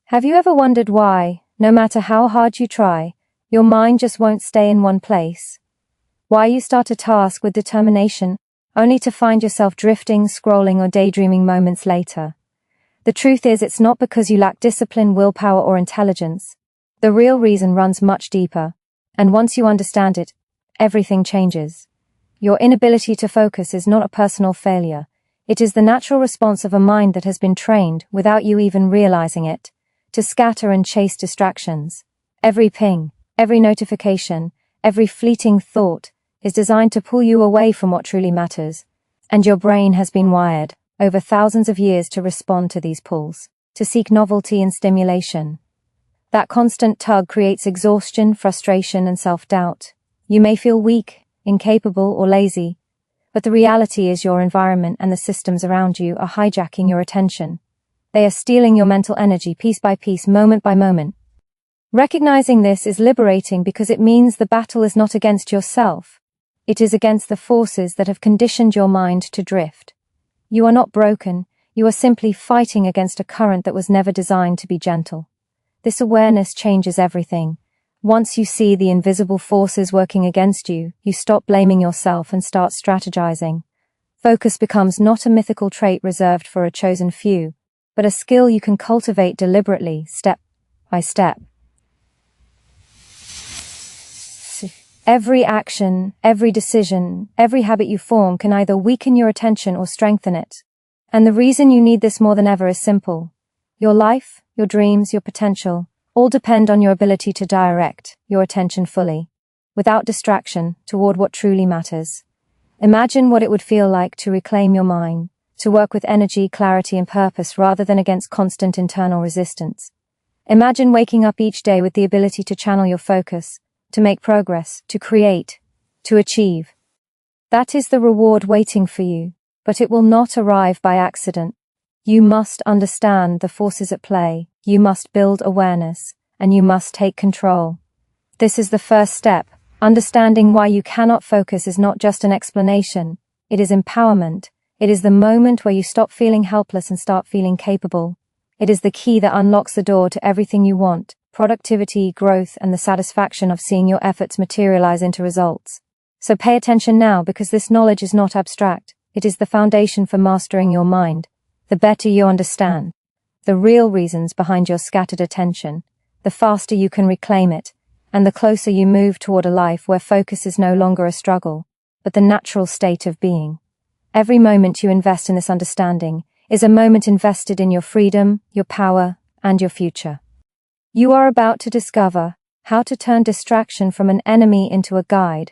Have you ever wondered why, no matter how hard you try, your mind just won't stay in one place? Why you start a task with determination, only to find yourself drifting, scrolling, or daydreaming moments later? The truth is, it's not because you lack discipline, willpower, or intelligence. The real reason runs much deeper, and once you understand it, everything changes. Your inability to focus is not a personal failure. It is the natural response of a mind that has been trained, without you even realizing it, to scatter and chase distractions. Every ping, every notification, every fleeting thought is designed to pull you away from what truly matters, and your brain has been wired, over thousands of years, to respond to these pulls, to seek novelty and stimulation. That constant tug creates exhaustion, frustration, and self-doubt. You may feel weak, incapable, or lazy, but the reality is your environment and the systems around you are hijacking your attention. They are stealing your mental energy piece by piece, moment by moment. Recognizing this is liberating because it means the battle is not against yourself. It is against the forces that have conditioned your mind to drift. You are not broken, you are simply fighting against a current that was never designed to be gentle. This awareness changes everything. Once you see the invisible forces working against you, you stop blaming yourself and start strategizing. Focus becomes not a mythical trait reserved for a chosen few, but a skill you can cultivate deliberately, step by step. Every action, every decision, every habit you form can either weaken your attention or strengthen it. And the reason you need this more than ever is simple. Your life, your dreams, your potential, all depend on your ability to direct your attention fully, without distraction, toward what truly matters. Imagine what it would feel like to reclaim your mind, to work with energy, clarity, and purpose rather than against constant internal resistance. Imagine waking up each day with the ability to channel your focus, to make progress, to create, to achieve. That is the reward waiting for you, but it will not arrive by accident. You must understand the forces at play, you must build awareness, and you must take control. This is the first step. Understanding why you cannot focus is not just an explanation, it is empowerment. It is the moment where you stop feeling helpless and start feeling capable. It is the key that unlocks the door to everything you want: productivity, growth, and the satisfaction of seeing your efforts materialize into results. So pay attention now, because this knowledge is not abstract. It is the foundation for mastering your mind. The better you understand the real reasons behind your scattered attention, the faster you can reclaim it, and the closer you move toward a life where focus is no longer a struggle, but the natural state of being. Every moment you invest in this understanding is a moment invested in your freedom, your power, and your future. You are about to discover how to turn distraction from an enemy into a guide,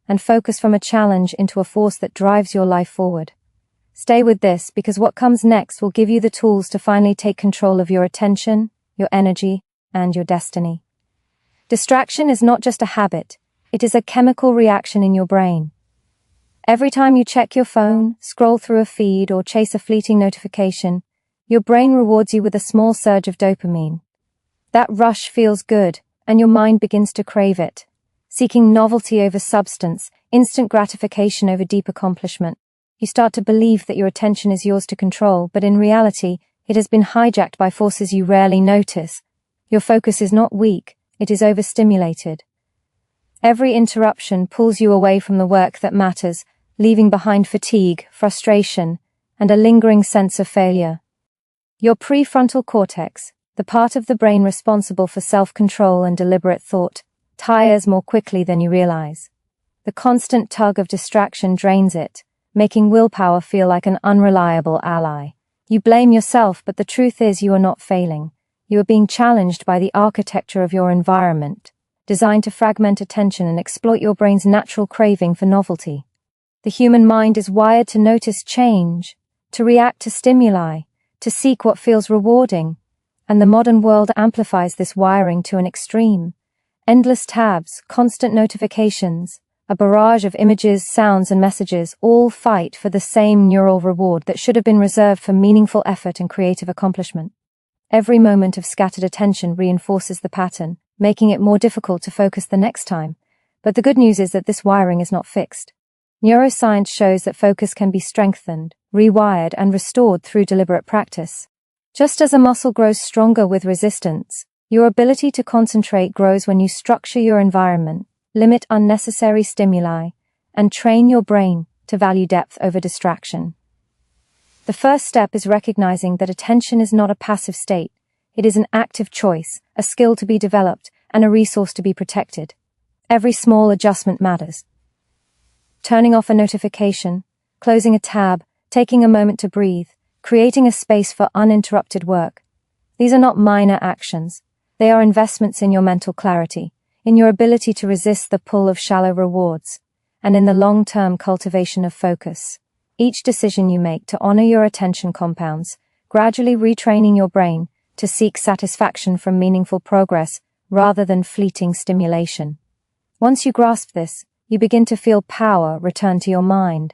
and focus from a challenge into a force that drives your life forward. Stay with this, because what comes next will give you the tools to finally take control of your attention, your energy, and your destiny. Distraction is not just a habit, it is a chemical reaction in your brain. Every time you check your phone, scroll through a feed, or chase a fleeting notification, your brain rewards you with a small surge of dopamine. That rush feels good, and your mind begins to crave it, seeking novelty over substance, instant gratification over deep accomplishment. You start to believe that your attention is yours to control, but in reality, it has been hijacked by forces you rarely notice. Your focus is not weak, it is overstimulated. Every interruption pulls you away from the work that matters, leaving behind fatigue, frustration, and a lingering sense of failure. Your prefrontal cortex, the part of the brain responsible for self-control and deliberate thought, tires more quickly than you realize. The constant tug of distraction drains it, making willpower feel like an unreliable ally. You blame yourself, but the truth is you are not failing. You are being challenged by the architecture of your environment, designed to fragment attention and exploit your brain's natural craving for novelty. The human mind is wired to notice change, to react to stimuli, to seek what feels rewarding, and the modern world amplifies this wiring to an extreme. Endless tabs, constant notifications, a barrage of images, sounds, and messages all fight for the same neural reward that should have been reserved for meaningful effort and creative accomplishment. Every moment of scattered attention reinforces the pattern, making it more difficult to focus the next time. But the good news is that this wiring is not fixed. Neuroscience shows that focus can be strengthened, rewired, and restored through deliberate practice. Just as a muscle grows stronger with resistance, your ability to concentrate grows when you structure your environment, limit unnecessary stimuli, and train your brain to value depth over distraction. The first step is recognizing that attention is not a passive state. It is an active choice, a skill to be developed, and a resource to be protected. Every small adjustment matters. Turning off a notification, closing a tab, taking a moment to breathe, creating a space for uninterrupted work. These are not minor actions. They are investments in your mental clarity, in your ability to resist the pull of shallow rewards, and in the long-term cultivation of focus. Each decision you make to honor your attention compounds, gradually retraining your brain to seek satisfaction from meaningful progress rather than fleeting stimulation. Once you grasp this, you begin to feel power return to your mind.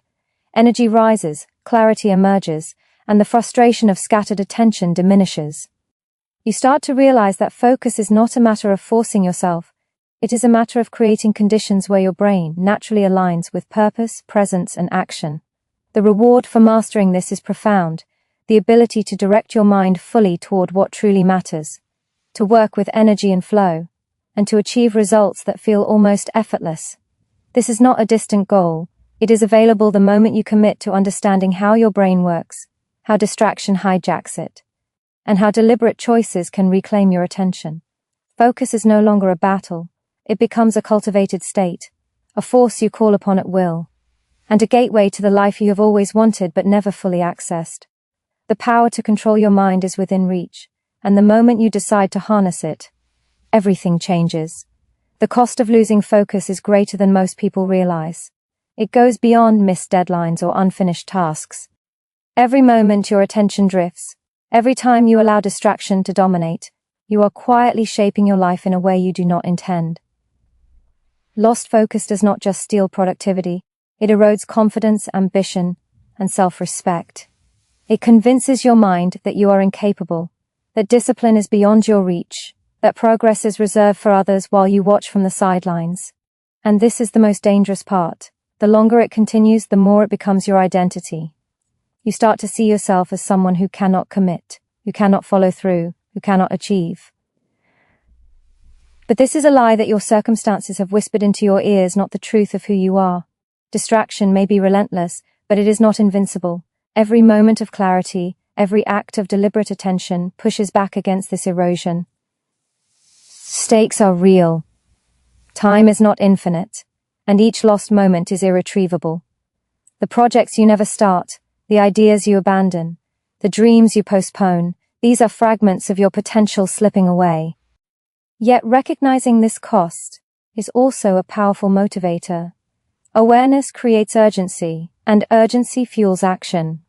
Energy rises, clarity emerges, and the frustration of scattered attention diminishes. You start to realize that focus is not a matter of forcing yourself. It is a matter of creating conditions where your brain naturally aligns with purpose, presence, and action. The reward for mastering this is profound, the ability to direct your mind fully toward what truly matters, to work with energy and flow, and to achieve results that feel almost effortless. This is not a distant goal. It is available the moment you commit to understanding how your brain works, how distraction hijacks it, and how deliberate choices can reclaim your attention. Focus is no longer a battle. It becomes a cultivated state, a force you call upon at will, and a gateway to the life you have always wanted but never fully accessed. The power to control your mind is within reach, and the moment you decide to harness it, everything changes. The cost of losing focus is greater than most people realize. It goes beyond missed deadlines or unfinished tasks. Every moment your attention drifts, every time you allow distraction to dominate, you are quietly shaping your life in a way you do not intend. Lost focus does not just steal productivity, it erodes confidence, ambition, and self-respect. It convinces your mind that you are incapable, that discipline is beyond your reach, that progress is reserved for others while you watch from the sidelines. And this is the most dangerous part. The longer it continues, the more it becomes your identity. You start to see yourself as someone who cannot commit, who cannot follow through, who cannot achieve. But this is a lie that your circumstances have whispered into your ears, not the truth of who you are. Distraction may be relentless, but it is not invincible. Every moment of clarity, every act of deliberate attention pushes back against this erosion. Stakes are real. Time is not infinite, and each lost moment is irretrievable. The projects you never start, the ideas you abandon, the dreams you postpone, these are fragments of your potential slipping away. Yet recognizing this cost is also a powerful motivator. Awareness creates urgency, and urgency fuels action.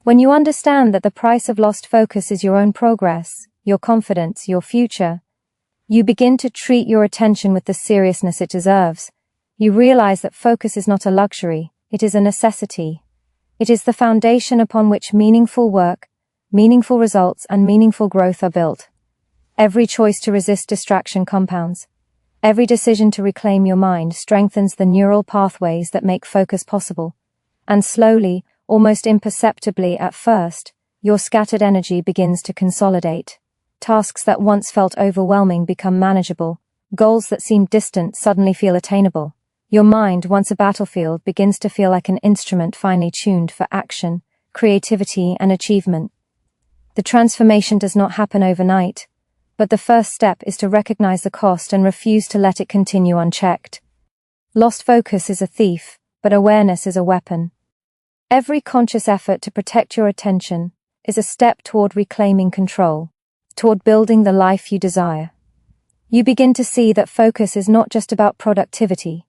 When you understand that the price of lost focus is your own progress, your confidence, your future, you begin to treat your attention with the seriousness it deserves. You realize that focus is not a luxury, it is a necessity. It is the foundation upon which meaningful work, meaningful results, and meaningful growth are built. Every choice to resist distraction compounds. Every decision to reclaim your mind strengthens the neural pathways that make focus possible. And slowly, almost imperceptibly at first, your scattered energy begins to consolidate. Tasks that once felt overwhelming become manageable. Goals that seemed distant suddenly feel attainable. Your mind, once a battlefield, begins to feel like an instrument finely tuned for action, creativity, and achievement. The transformation does not happen overnight, but the first step is to recognize the cost and refuse to let it continue unchecked. Lost focus is a thief, but awareness is a weapon. Every conscious effort to protect your attention is a step toward reclaiming control, toward building the life you desire. You begin to see that focus is not just about productivity,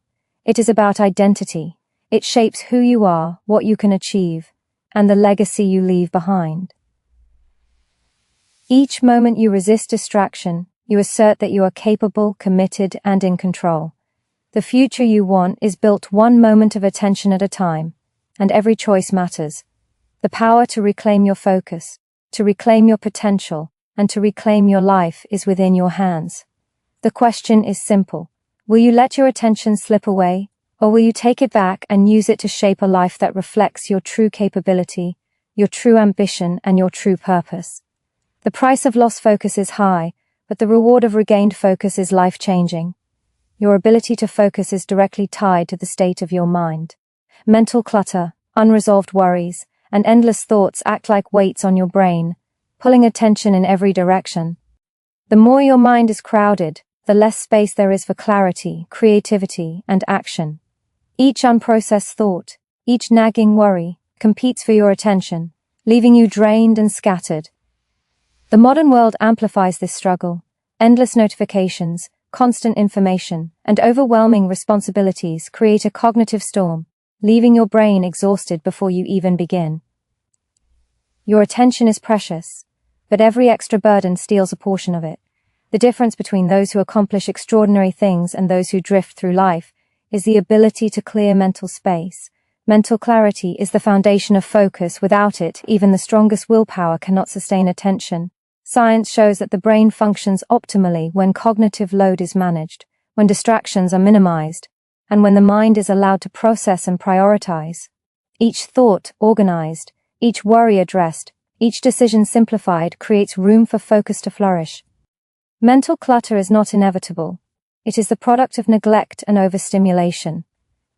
it is about identity. It shapes who you are, what you can achieve, and the legacy you leave behind. Each moment you resist distraction, you assert that you are capable, committed, and in control. The future you want is built one moment of attention at a time, and every choice matters. The power to reclaim your focus, to reclaim your potential, and to reclaim your life is within your hands. The question is simple. Will you let your attention slip away, or will you take it back and use it to shape a life that reflects your true capability, your true ambition, and your true purpose? The price of lost focus is high, but the reward of regained focus is life-changing. Your ability to focus is directly tied to the state of your mind. Mental clutter, unresolved worries, and endless thoughts act like weights on your brain, pulling attention in every direction. The more your mind is crowded, the less space there is for clarity, creativity, and action. Each unprocessed thought, each nagging worry, competes for your attention, leaving you drained and scattered. The modern world amplifies this struggle. Endless notifications, constant information, and overwhelming responsibilities create a cognitive storm, leaving your brain exhausted before you even begin. Your attention is precious, but every extra burden steals a portion of it. The difference between those who accomplish extraordinary things and those who drift through life is the ability to clear mental space. Mental clarity is the foundation of focus. Without it, even the strongest willpower cannot sustain attention. Science shows that the brain functions optimally when cognitive load is managed, when distractions are minimized, and when the mind is allowed to process and prioritize. Each thought organized, each worry addressed, each decision simplified creates room for focus to flourish. Mental clutter is not inevitable. It is the product of neglect and overstimulation.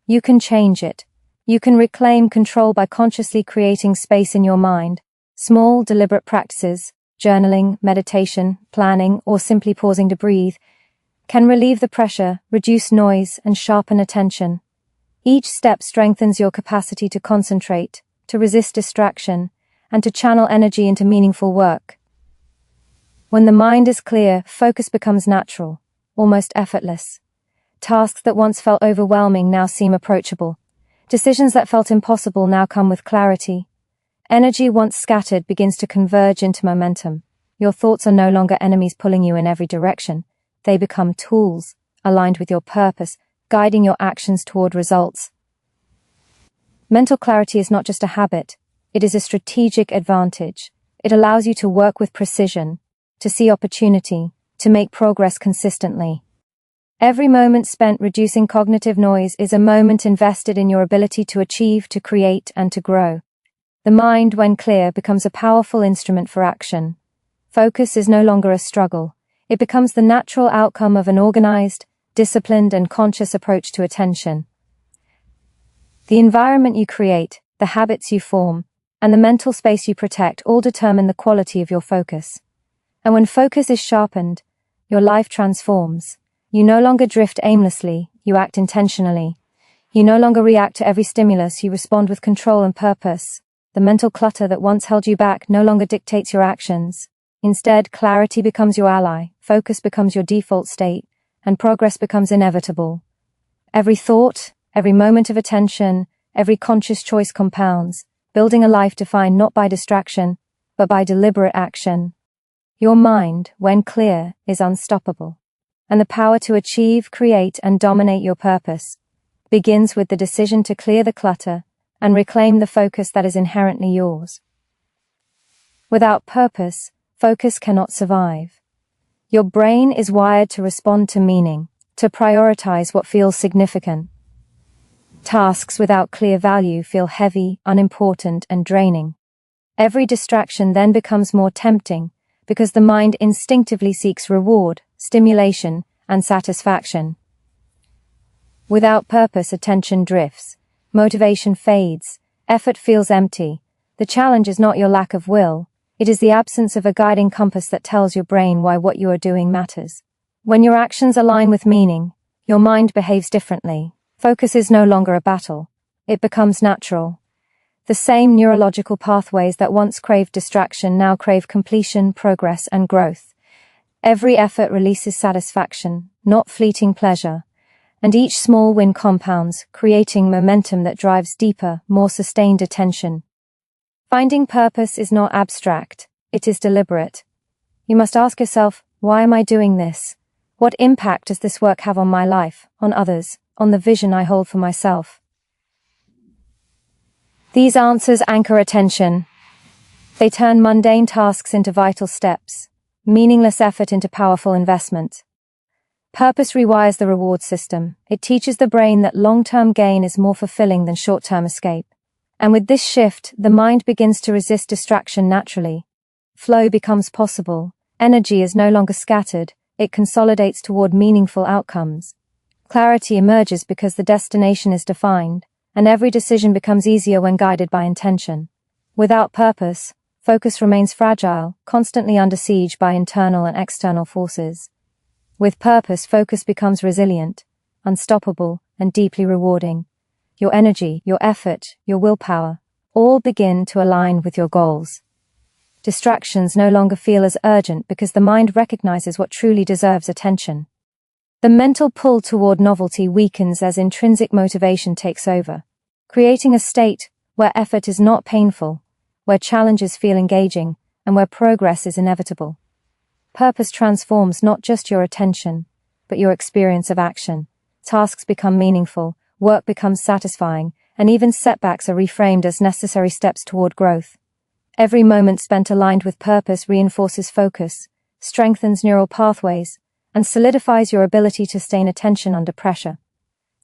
You can change it. You can reclaim control by consciously creating space in your mind. Small, deliberate practices, journaling, meditation, planning, or simply pausing to breathe, can relieve the pressure, reduce noise, and sharpen attention. Each step strengthens your capacity to concentrate, to resist distraction, and to channel energy into meaningful work. When the mind is clear, focus becomes natural, almost effortless. Tasks that once felt overwhelming now seem approachable. Decisions that felt impossible now come with clarity. Energy once scattered begins to converge into momentum. Your thoughts are no longer enemies pulling you in every direction. They become tools, aligned with your purpose, guiding your actions toward results. Mental clarity is not just a habit, it is a strategic advantage. It allows you to work with precision, to see opportunity, to make progress consistently. Every moment spent reducing cognitive noise is a moment invested in your ability to achieve, to create, and to grow. The mind, when clear, becomes a powerful instrument for action. Focus is no longer a struggle. It becomes the natural outcome of an organized, disciplined, and conscious approach to attention. The environment you create, the habits you form, and the mental space you protect all determine the quality of your focus. And when focus is sharpened, your life transforms. You no longer drift aimlessly, you act intentionally. You no longer react to every stimulus, you respond with control and purpose. The mental clutter that once held you back no longer dictates your actions. Instead, clarity becomes your ally, focus becomes your default state, and progress becomes inevitable. Every thought, every moment of attention, every conscious choice compounds, building a life defined not by distraction, but by deliberate action. Your mind, when clear, is unstoppable, and the power to achieve, create, and dominate your purpose begins with the decision to clear the clutter and reclaim the focus that is inherently yours. Without purpose, focus cannot survive. Your brain is wired to respond to meaning, to prioritize what feels significant. Tasks without clear value feel heavy, unimportant, and draining. Every distraction then becomes more tempting because the mind instinctively seeks reward, stimulation, and satisfaction. Without purpose, attention drifts, motivation fades, effort feels empty. The challenge is not your lack of will, it is the absence of a guiding compass that tells your brain why what you are doing matters. When your actions align with meaning, your mind behaves differently. Focus is no longer a battle. It becomes natural. The same neurological pathways that once craved distraction now crave completion, progress, and growth. Every effort releases satisfaction, not fleeting pleasure, and each small win compounds, creating momentum that drives deeper, more sustained attention. Finding purpose is not abstract, it is deliberate. You must ask yourself, why am I doing this? What impact does this work have on my life, on others, on the vision I hold for myself? These answers anchor attention. They turn mundane tasks into vital steps, meaningless effort into powerful investment. Purpose rewires the reward system. It teaches the brain that long-term gain is more fulfilling than short-term escape. And with this shift, the mind begins to resist distraction naturally. flow becomes possible. Energy is no longer scattered, it consolidates toward meaningful outcomes. Clarity emerges because the destination is defined, and every decision becomes easier when guided by intention. Without purpose, focus remains fragile, constantly under siege by internal and external forces. With purpose, focus becomes resilient, unstoppable, and deeply rewarding. Your energy, your effort, your willpower, all begin to align with your goals. Distractions no longer feel as urgent because the mind recognizes what truly deserves attention. The mental pull toward novelty weakens as intrinsic motivation takes over, creating a state where effort is not painful, where challenges feel engaging, and where progress is inevitable. Purpose transforms not just your attention, but your experience of action. Tasks become meaningful, work becomes satisfying, and even setbacks are reframed as necessary steps toward growth. Every moment spent aligned with purpose reinforces focus, strengthens neural pathways, and solidifies your ability to sustain attention under pressure.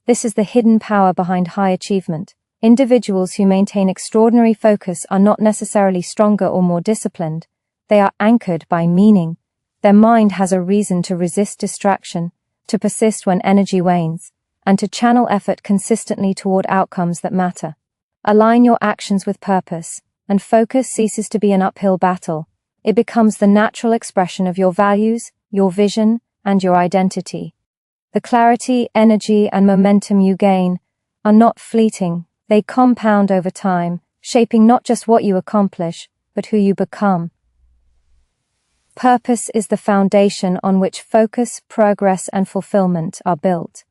This is the hidden power behind high achievement. Individuals who maintain extraordinary focus are not necessarily stronger or more disciplined. They are anchored by meaning. Their mind has a reason to resist distraction, to persist when energy wanes, and to channel effort consistently toward outcomes that matter. Align your actions with purpose, and focus ceases to be an uphill battle. It becomes the natural expression of your values, your vision, and your identity. The clarity, energy, and momentum you gain are not fleeting. They compound over time, shaping not just what you accomplish, but who you become. Purpose is the foundation on which focus, progress, and fulfillment are built.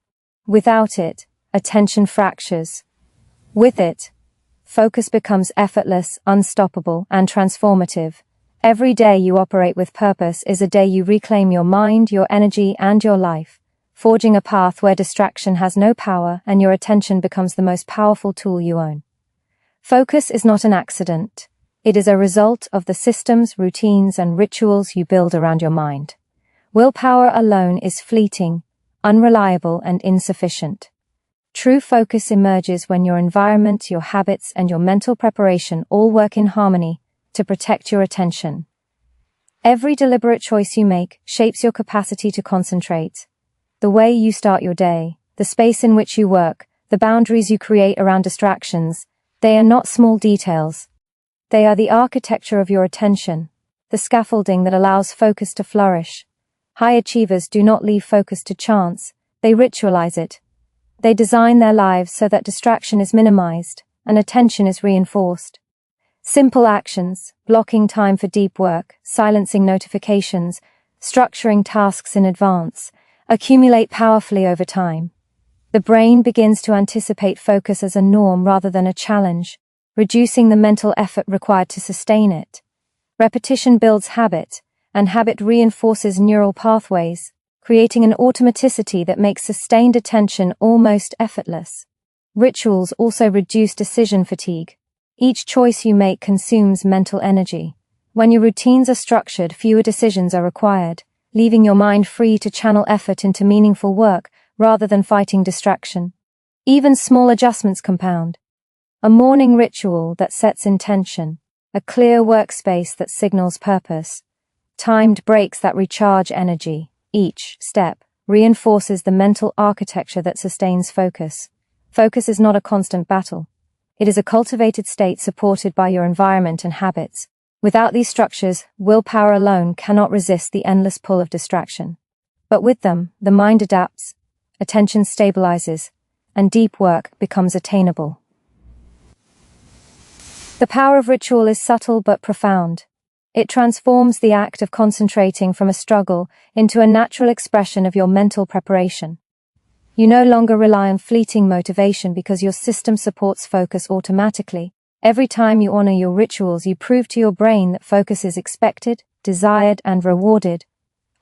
Without it, attention fractures. With it, focus becomes effortless, unstoppable, and transformative. Every day you operate with purpose is a day you reclaim your mind, your energy, and your life, forging a path where distraction has no power and your attention becomes the most powerful tool you own. Focus is not an accident. It is a result of the systems, routines, and rituals you build around your mind. Willpower alone is fleeting, unreliable, and insufficient. True focus emerges when your environment, your habits, and your mental preparation all work in harmony to protect your attention. Every deliberate choice you make shapes your capacity to concentrate. The way you start your day, the space in which you work, the boundaries you create around distractions, they are not small details. They are the architecture of your attention, the scaffolding that allows focus to flourish. High achievers do not leave focus to chance, they ritualize it. They design their lives so that distraction is minimized and attention is reinforced. Simple actions, blocking time for deep work, silencing notifications, structuring tasks in advance, accumulate powerfully over time. The brain begins to anticipate focus as a norm rather than a challenge, reducing the mental effort required to sustain it. Repetition builds habit, and habit reinforces neural pathways, creating an automaticity that makes sustained attention almost effortless. Rituals also reduce decision fatigue. Each choice you make consumes mental energy. When your routines are structured, fewer decisions are required, leaving your mind free to channel effort into meaningful work rather than fighting distraction. Even small adjustments compound. A morning ritual that sets intention, a clear workspace that signals purpose, timed breaks that recharge energy. Each step reinforces the mental architecture that sustains focus. Focus is not a constant battle. It is a cultivated state supported by your environment and habits. Without these structures, willpower alone cannot resist the endless pull of distraction. But with them, the mind adapts, attention stabilizes, and deep work becomes attainable. The power of ritual is subtle but profound. It transforms the act of concentrating from a struggle into a natural expression of your mental preparation. You no longer rely on fleeting motivation because your system supports focus automatically. Every time you honor your rituals, you prove to your brain that focus is expected, desired, and rewarded.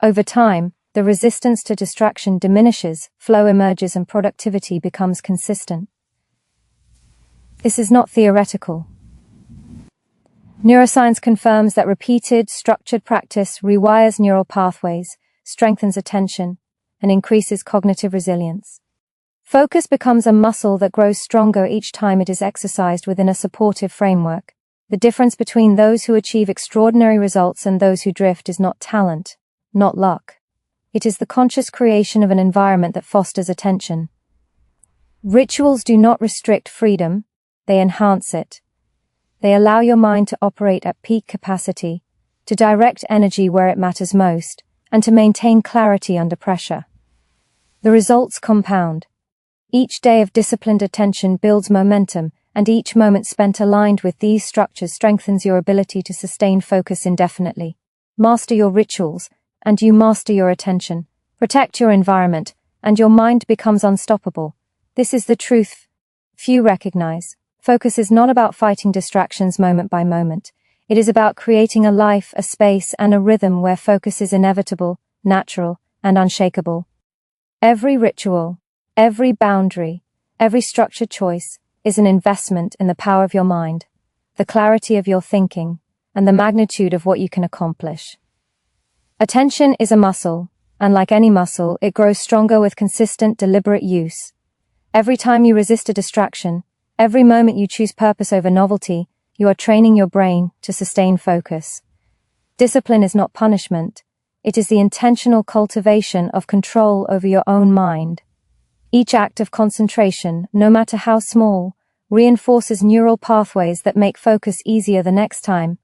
Over time, the resistance to distraction diminishes, flow emerges, and productivity becomes consistent. This is not theoretical. Neuroscience confirms that repeated, structured practice rewires neural pathways, strengthens attention, and increases cognitive resilience. Focus becomes a muscle that grows stronger each time it is exercised within a supportive framework. The difference between those who achieve extraordinary results and those who drift is not talent, not luck. It is the conscious creation of an environment that fosters attention. Rituals do not restrict freedom, they enhance it. They allow your mind to operate at peak capacity, to direct energy where it matters most, and to maintain clarity under pressure. The results compound. Each day of disciplined attention builds momentum, and each moment spent aligned with these structures strengthens your ability to sustain focus indefinitely. Master your rituals, and you master your attention. Protect your environment, and your mind becomes unstoppable. This is the truth few recognize. Focus is not about fighting distractions moment by moment. It is about creating a life, a space, and a rhythm where focus is inevitable, natural, and unshakable. Every ritual, every boundary, every structured choice is an investment in the power of your mind, the clarity of your thinking, and the magnitude of what you can accomplish. Attention is a muscle, and like any muscle, it grows stronger with consistent, deliberate use. Every time you resist a distraction, every moment you choose purpose over novelty, you are training your brain to sustain focus. Discipline is not punishment. It is the intentional cultivation of control over your own mind. Each act of concentration, no matter how small, reinforces neural pathways that make focus easier the next time.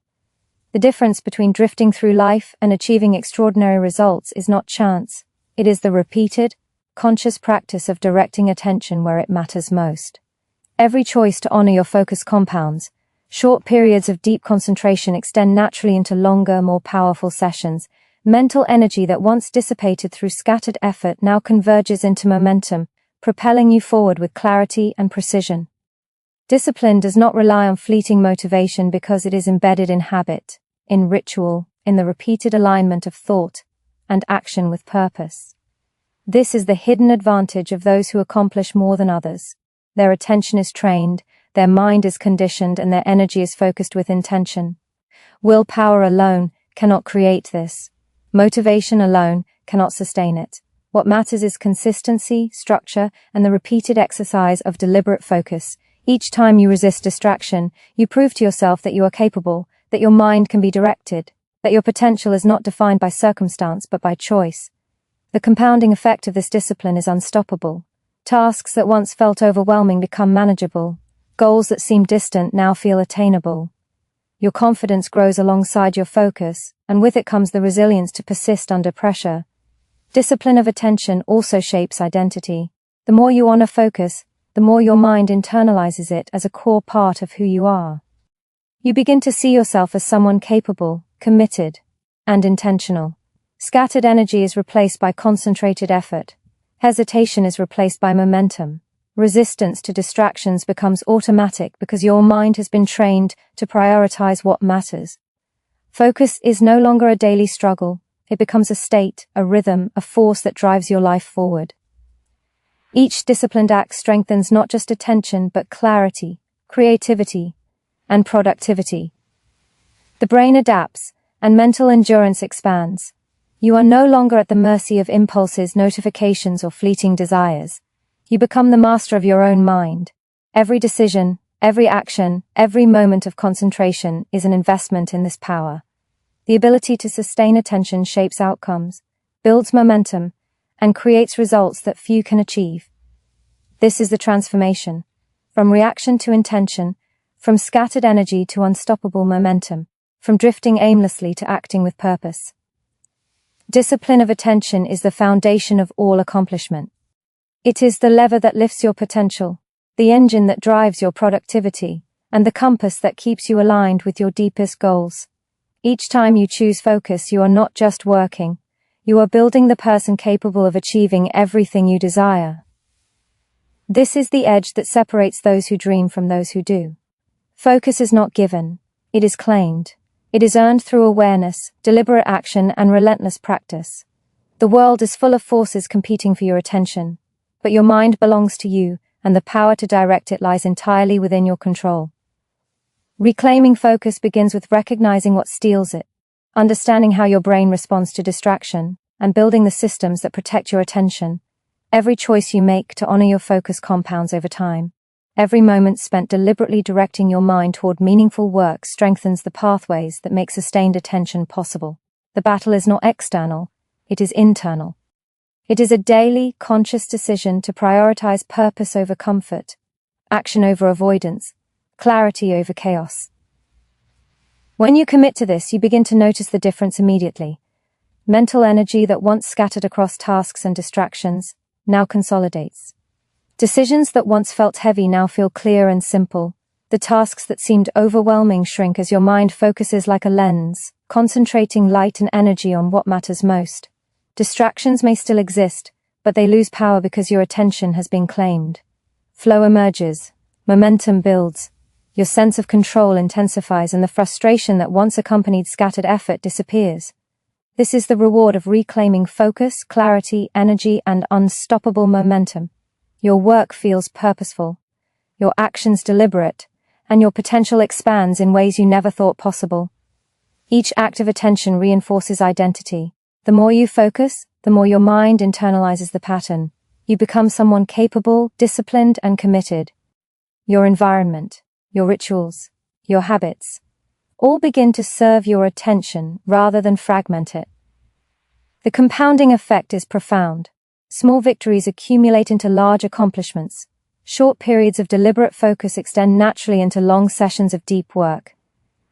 The difference between drifting through life and achieving extraordinary results is not chance. It is the repeated, conscious practice of directing attention where it matters most. Every choice to honor your focus compounds. Short periods of deep concentration extend naturally into longer, more powerful sessions. Mental energy that once dissipated through scattered effort now converges into momentum, propelling you forward with clarity and precision. Discipline does not rely on fleeting motivation because it is embedded in habit, in ritual, in the repeated alignment of thought and action with purpose. This is the hidden advantage of those who accomplish more than others. Their attention is trained, their mind is conditioned, and their energy is focused with intention. Willpower alone cannot create this. Motivation alone cannot sustain it. What matters is consistency, structure, and the repeated exercise of deliberate focus. Each time you resist distraction, you prove to yourself that you are capable, that your mind can be directed, that your potential is not defined by circumstance but by choice. The compounding effect of this discipline is unstoppable. Tasks that once felt overwhelming become manageable. Goals that seemed distant now feel attainable. Your confidence grows alongside your focus, and with it comes the resilience to persist under pressure. Discipline of attention also shapes identity. The more you honor focus, the more your mind internalizes it as a core part of who you are. You begin to see yourself as someone capable, committed, and intentional. Scattered energy is replaced by concentrated effort. Hesitation is replaced by momentum. Resistance to distractions becomes automatic because your mind has been trained to prioritize what matters. Focus is no longer a daily struggle. It becomes a state, a rhythm, a force that drives your life forward. Each disciplined act strengthens not just attention but clarity, creativity, and productivity. The brain adapts, and mental endurance expands. You are no longer at the mercy of impulses, notifications, or fleeting desires. You become the master of your own mind. Every decision, every action, every moment of concentration is an investment in this power. The ability to sustain attention shapes outcomes, builds momentum, and creates results that few can achieve. This is the transformation, from reaction to intention, from scattered energy to unstoppable momentum, from drifting aimlessly to acting with purpose. Discipline of attention is the foundation of all accomplishment. It is the lever that lifts your potential, the engine that drives your productivity, and the compass that keeps you aligned with your deepest goals. Each time you choose focus, you are not just working, you are building the person capable of achieving everything you desire. This is the edge that separates those who dream from those who do. Focus is not given, it is claimed. It is earned through awareness, deliberate action, and relentless practice. The world is full of forces competing for your attention, but your mind belongs to you, and the power to direct it lies entirely within your control. Reclaiming focus begins with recognizing what steals it, understanding how your brain responds to distraction, and building the systems that protect your attention. Every choice you make to honor your focus compounds over time. Every moment spent deliberately directing your mind toward meaningful work strengthens the pathways that make sustained attention possible. The battle is not external, it is internal. It is a daily, conscious decision to prioritize purpose over comfort, action over avoidance, clarity over chaos. When you commit to this, you begin to notice the difference immediately. Mental energy that once scattered across tasks and distractions now consolidates. Decisions that once felt heavy now feel clear and simple. The tasks that seemed overwhelming shrink as your mind focuses like a lens, concentrating light and energy on what matters most. Distractions may still exist, but they lose power because your attention has been claimed. Flow emerges, momentum builds, your sense of control intensifies, and the frustration that once accompanied scattered effort disappears. This is the reward of reclaiming focus, clarity, energy, and unstoppable momentum. Your work feels purposeful, your actions deliberate, and your potential expands in ways you never thought possible. Each act of attention reinforces identity. The more you focus, the more your mind internalizes the pattern. You become someone capable, disciplined, and committed. Your environment, your rituals, your habits, all begin to serve your attention rather than fragment it. The compounding effect is profound. Small victories accumulate into large accomplishments. Short periods of deliberate focus extend naturally into long sessions of deep work.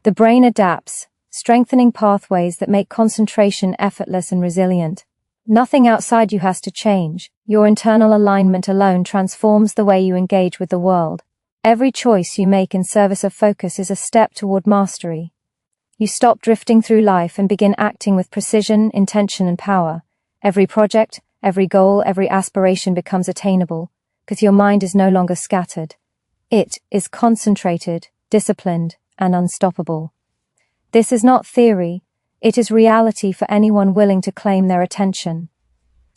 The brain adapts, strengthening pathways that make concentration effortless and resilient. Nothing outside you has to change. Your internal alignment alone transforms the way you engage with the world. Every choice you make in service of focus is a step toward mastery. You stop drifting through life and begin acting with precision, intention, and power. Every project, every goal, every aspiration becomes attainable, because your mind is no longer scattered. It is concentrated, disciplined, and unstoppable. This is not theory, it is reality for anyone willing to claim their attention.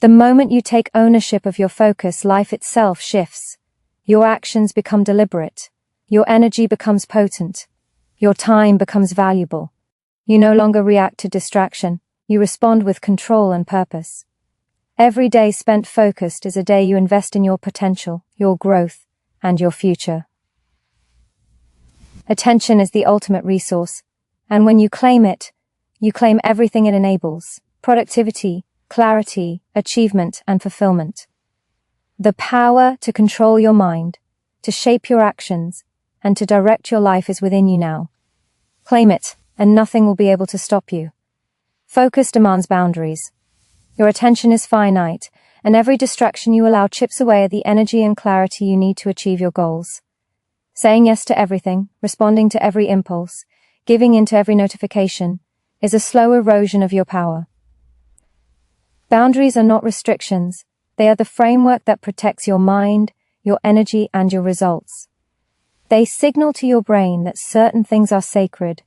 The moment you take ownership of your focus, life itself shifts. Your actions become deliberate. Your energy becomes potent. Your time becomes valuable. You no longer react to distraction. You respond with control and purpose. Every day spent focused is a day you invest in your potential, your growth, and your future. Attention is the ultimate resource, and when you claim it, you claim everything it enables: productivity, clarity, achievement, and fulfillment. The power to control your mind, to shape your actions, and to direct your life is within you now. Claim it, and nothing will be able to stop you. Focus demands boundaries. Your attention is finite, and every distraction you allow chips away at the energy and clarity you need to achieve your goals. Saying yes to everything, responding to every impulse, giving in to every notification, is a slow erosion of your power. Boundaries are not restrictions. They are the framework that protects your mind, your energy, and your results. They signal to your brain that certain things are sacred,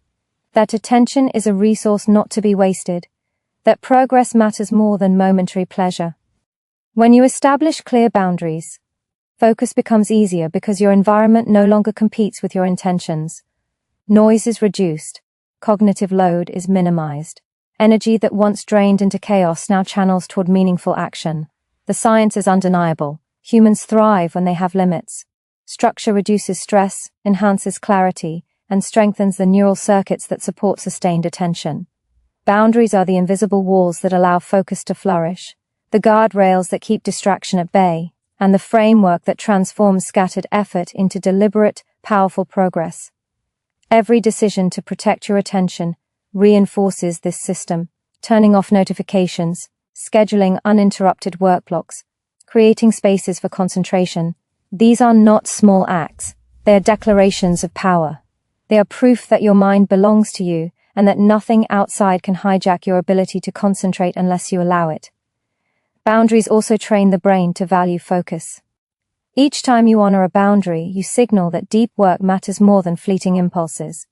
that attention is a resource not to be wasted, that progress matters more than momentary pleasure. When you establish clear boundaries, focus becomes easier because your environment no longer competes with your intentions. Noise is reduced, cognitive load is minimized. Energy that once drained into chaos now channels toward meaningful action. The science is undeniable. Humans thrive when they have limits. Structure reduces stress, enhances clarity, and strengthens the neural circuits that support sustained attention. Boundaries are the invisible walls that allow focus to flourish, the guardrails that keep distraction at bay, and the framework that transforms scattered effort into deliberate, powerful progress. Every decision to protect your attention reinforces this system, turning off notifications, scheduling uninterrupted work blocks, creating spaces for concentration. These are not small acts. They are declarations of power. They are proof that your mind belongs to you and that nothing outside can hijack your ability to concentrate unless you allow it. Boundaries also train the brain to value focus. Each time you honor a boundary, you signal that deep work matters more than fleeting impulses.